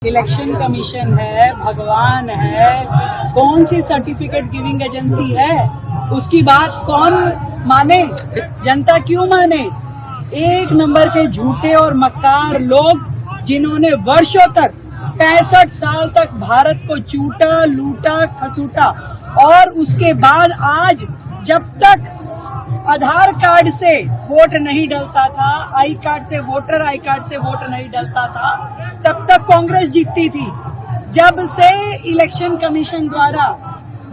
Election commission है, भगवान है, कौन सी सर्टिफिकेट गिविंग एजेंसी है, उसकी बात कौन माने? जनता क्यों माने? एक नंबर के झूठे और मक्कार लोग जिन्होंने वर्षों तक 65 साल तक भारत को चूटा, लूटा, खसूटा और उसके बाद आज जब तक आधार कार्ड से वोट नहीं डलता था, आई कार्ड से वोटर आई कार्ड से वोट नहीं डलता था, तब तक कांग्रेस जीतती थी। जब से इलेक्शन कमीशन द्वारा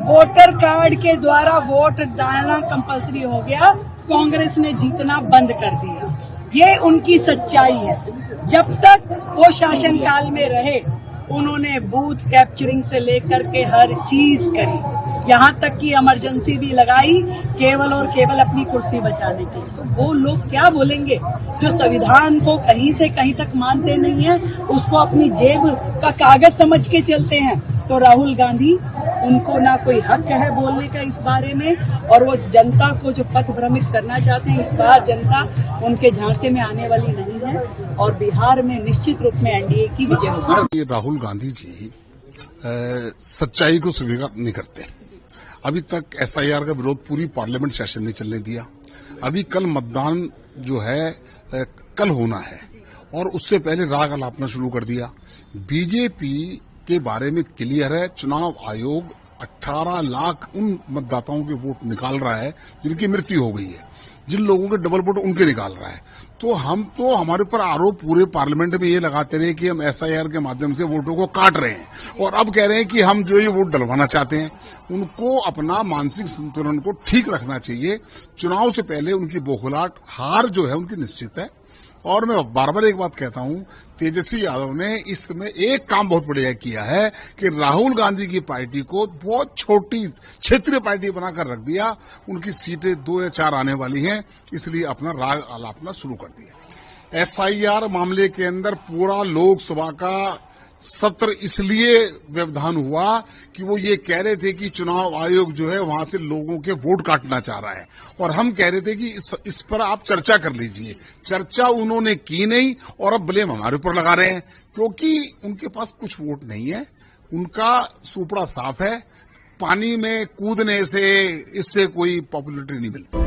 वोटर कार्ड के द्वारा वोट डालना कंपलसरी हो गया, कांग्रेस ने जीतना बंद कर दिया। ये उनकी सच्चाई है। जब तक वो शासन काल में रहे, उन्होंने बूथ कैप्चरिंग से लेकर के हर चीज करी, यहाँ तक कि इमरजेंसी भी लगाई केवल और केवल अपनी कुर्सी बचाने के लिए। तो वो लोग क्या बोलेंगे जो संविधान को कहीं से कहीं तक मानते नहीं है, उसको अपनी जेब का कागज समझ के चलते हैं। तो राहुल गांधी, उनको ना कोई हक है बोलने का इस बारे में, और वो जनता को जो पथ भ्रमित करना चाहते हैं, इस बार जनता उनके झांसे में आने वाली नहीं है और बिहार में निश्चित रूप में एनडीए की विजय होगी। राहुल गांधी जी सच्चाई को स्वीकार नहीं करते। अभी तक एसआईआर का विरोध पूरी पार्लियामेंट सेशन ने चलने दिया। अभी कल मतदान जो है कल होना है और उससे पहले राग अलापना शुरू कर दिया। बीजेपी के बारे में क्लियर है, चुनाव आयोग 18 लाख उन मतदाताओं के वोट निकाल रहा है जिनकी मृत्यु हो गई है, जिन लोगों के डबल वोट उनके निकाल रहा है। तो हम तो हमारे ऊपर आरोप पूरे पार्लियामेंट में ये लगाते रहे कि हम एसआईआर के माध्यम से वोटों को काट रहे हैं, और अब कह रहे हैं कि हम जो ये वोट डलवाना चाहते हैं। उनको अपना मानसिक संतुलन को ठीक रखना चाहिए। चुनाव से पहले उनकी बौखलाहट, हार जो है उनकी निश्चित है। और मैं बार बार एक बात कहता हूं, तेजस्वी यादव ने इसमें एक काम बहुत बढ़िया किया है कि राहुल गांधी की पार्टी को बहुत छोटी क्षेत्रीय पार्टी बनाकर रख दिया। उनकी सीटें 2 या 4 आने वाली हैं, इसलिए अपना राग आलापना शुरू कर दिया। एसआईआर मामले के अंदर पूरा लोकसभा का सत्र इसलिए व्यवधान हुआ कि वो ये कह रहे थे कि चुनाव आयोग जो है वहां से लोगों के वोट काटना चाह रहा है, और हम कह रहे थे कि इस पर आप चर्चा कर लीजिए। चर्चा उन्होंने की नहीं और अब ब्लेम हमारे ऊपर लगा रहे हैं, क्योंकि उनके पास कुछ वोट नहीं है। उनका सुपड़ा साफ है, पानी में कूदने से इससे कोई पॉपुलैरिटी नहीं मिलती।